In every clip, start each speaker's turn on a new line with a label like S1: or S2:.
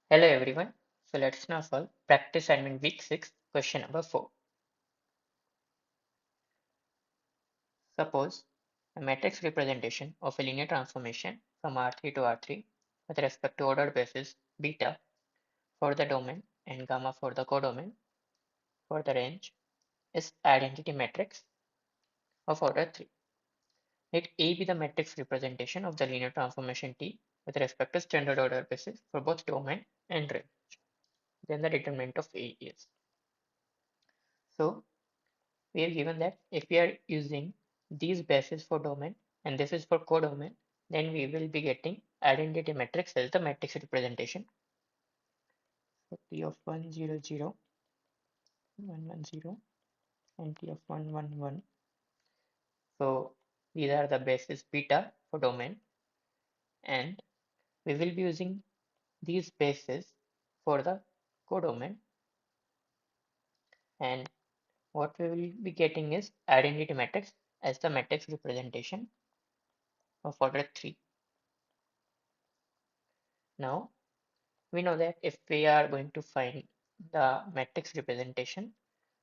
S1: Hello everyone. So let's now solve practice assignment week 6 question number 4. Suppose a matrix representation of a linear transformation from R3 to R3 with respect to ordered basis beta for the domain and gamma for the codomain for the range is identity matrix of order 3. Let A be the matrix representation of the linear transformation T with respect to standard order basis for both domain and range. Then the determinant of A is. So we have given that if we are using these bases for domain and this is for codomain, then we will be getting identity matrix as the matrix representation. So T of 1, 0, 0, 1, 1, 0, and T of 1, 1, 1. So these are the bases beta for domain, and we will be using these bases for the codomain, and what we will be getting is identity matrix as the matrix representation of order 3. Now we know that if we are going to find the matrix representation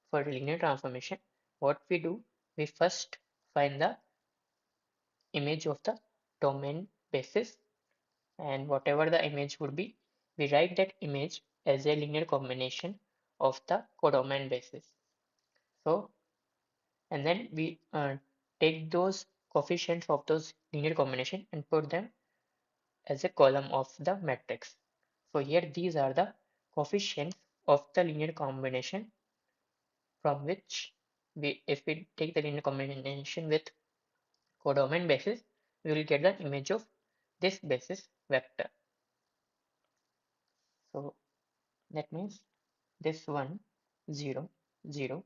S1: for linear transformation, what we do, we first find the image of the domain basis, and whatever the image would be, we write that image as a linear combination of the codomain basis. So, and then we take those coefficients of those linear combination and put them as a column of the matrix. So here these are the coefficients of the linear combination from which if we take the linear combination with codomain basis, we will get the image of this basis vector. So that means this 1, 0, 0.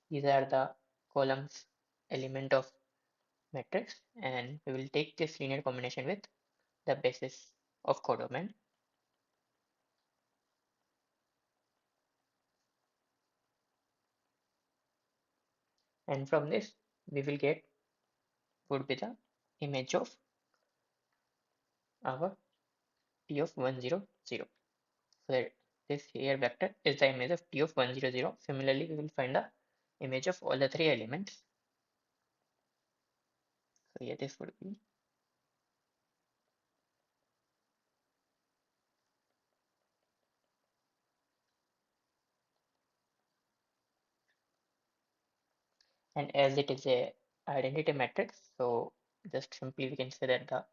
S1: These are the columns element of matrix, and we will take this linear combination with the basis of codomain. And from this, we will get would be the image of our T of 1, 0, 0. So that this here vector is the image of T of 1, 0, 0. Similarly, we will find the image of all the three elements. So here this would be, and as it is a identity matrix, so just simply we can say that the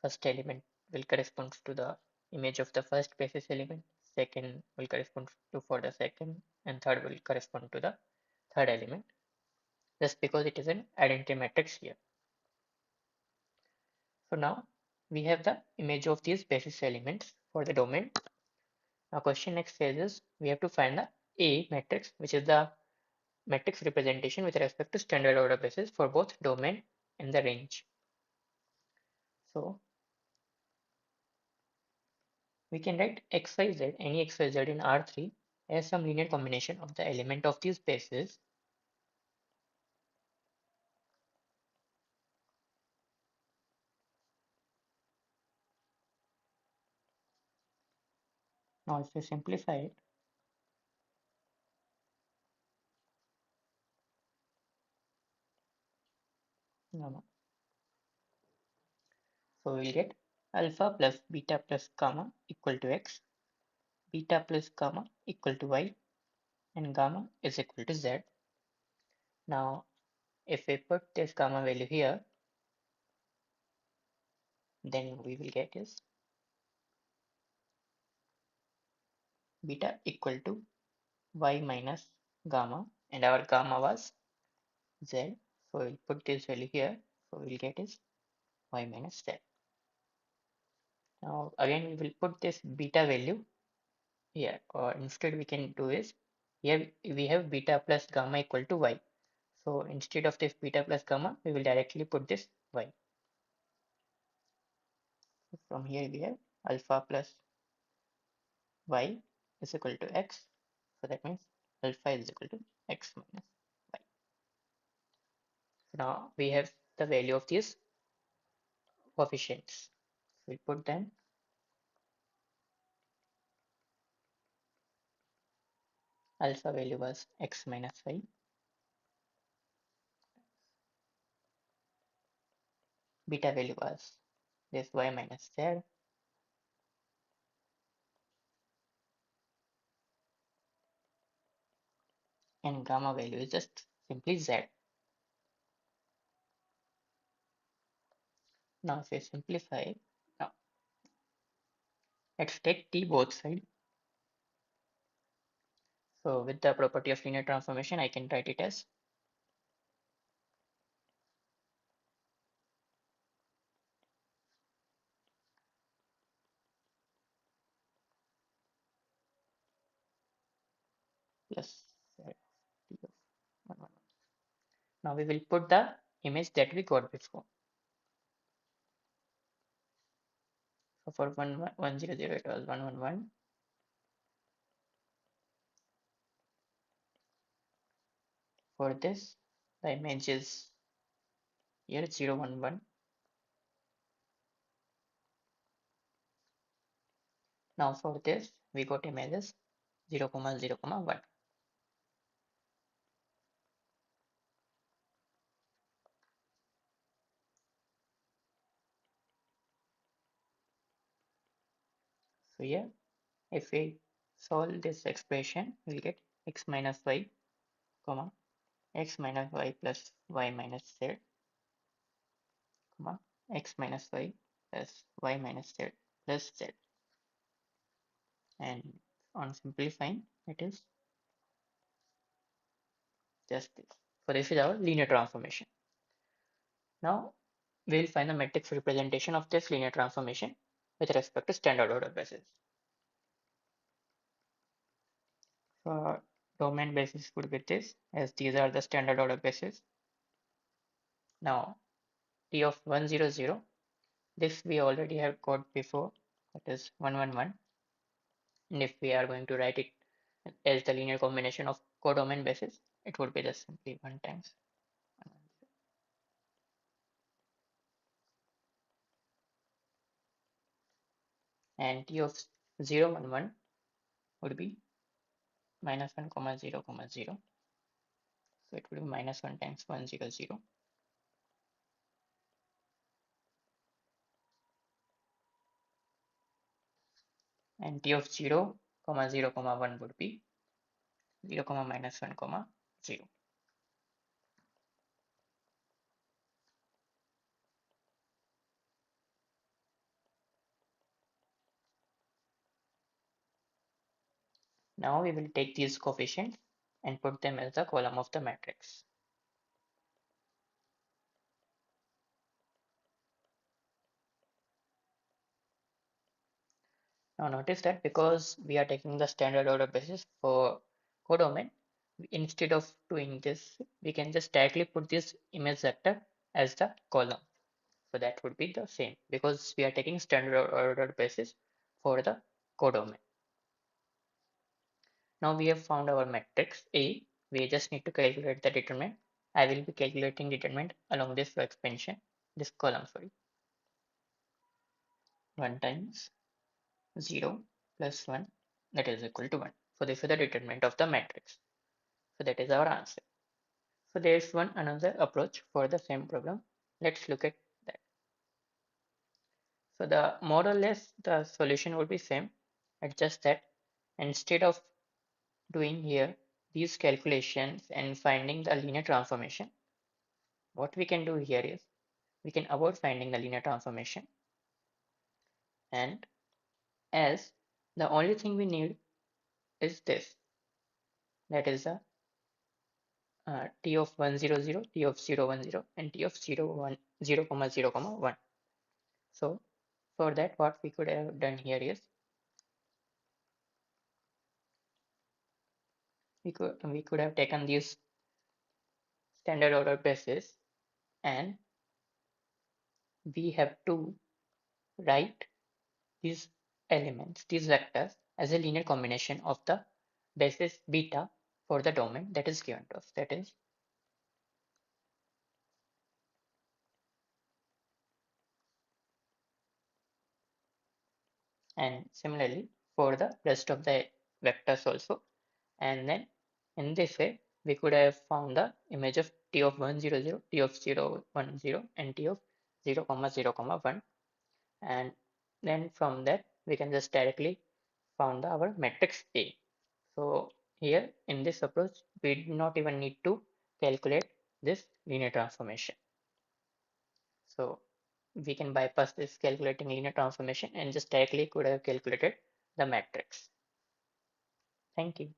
S1: first element will correspond to the image of the first basis element, second will correspond to for the second, and third will correspond to the third element, just because it is an identity matrix here. So now we have the image of these basis elements for the domain. Now question next says is we have to find the A matrix, which is the matrix representation with respect to standard order basis for both domain and the range. So we can write xyz, any xyz in R3 as some linear combination of the element of these bases. Now if you simplify it, no. So we'll get alpha plus beta plus gamma equal to x, beta plus gamma equal to y, and gamma is equal to z. Now if we put this gamma value here, then we will get is beta equal to y minus gamma, and our gamma was z. So we'll put this value here. So we'll get is y minus z. Now again we will put this beta value here, or instead we can do is here we have beta plus gamma equal to y. So instead of this beta plus gamma, we will directly put this y. So from here we have alpha plus y is equal to x. So that means alpha is equal to x minus y. So now we have the value of these coefficients. So we put them alpha value was x minus y, beta value was this y minus z, and gamma value is just simply z. Now if we simplify, now let's take t both sides. So with the property of linear transformation, I can write it as plus z t of 1, 1. Now we will put the image that we got before. So for 1, 0, 0, it was 1, 1, 1. For this, the image is here 0, 1, 1. Now for this, we got images 0, 0, 1. So here, if we solve this expression, we'll get x minus y, comma, x minus y plus y minus z, comma, x minus y plus y minus z plus z. And on simplifying, it is just this. So this is our linear transformation. Now we'll find the matrix representation of this linear transformation with respect to standard order basis. So domain basis would be this, as these are the standard order basis. Now T of 1, 0, 0, this we already have got before, that is 1, 1, 1. And if we are going to write it as the linear combination of codomain basis, it would be just simply 1 times 1, 1, 0. And T of 0, 1, 1 would be minus 1, comma 0, comma 0. So it would be minus 1 times 1, 0, 0. And T of 0, comma 0, comma 1 would be 0, comma minus 1, comma 0. Now we will take these coefficients and put them as the column of the matrix. Now notice that because we are taking the standard order basis for codomain, instead of doing this, we can just directly put this image vector as the column. So that would be the same because we are taking standard order basis for the codomain. Now we have found our matrix A. We just need to calculate the determinant. I will be calculating determinant along this row expansion, this column, sorry. 1 times 0 plus 1, that is equal to 1. So this is the determinant of the matrix. So that is our answer. So there is one another approach for the same problem. Let's look at that. So the more or less the solution would be same. It's just that instead of doing here these calculations and finding the linear transformation, what we can do here is we can avoid finding the linear transformation, and as the only thing we need is this, that is the t of 1, 0, 0, t of 0, 1, 0, and t of 0, 1, 0, comma 0, comma 1. So for that, what we could have done here is we could have taken these standard order basis, and we have to write these elements, these vectors, as a linear combination of the basis beta for the domain that is given to us. That is, and similarly for the rest of the vectors also, and then In this way, we could have found the image of t of 1, 0, 0, t of 0, 1, 0, and t of 0, comma 0, comma 1. And then from that, we can just directly found our matrix A. So here in this approach, we do not even need to calculate this linear transformation. So we can bypass this calculating linear transformation and just directly could have calculated the matrix. Thank you.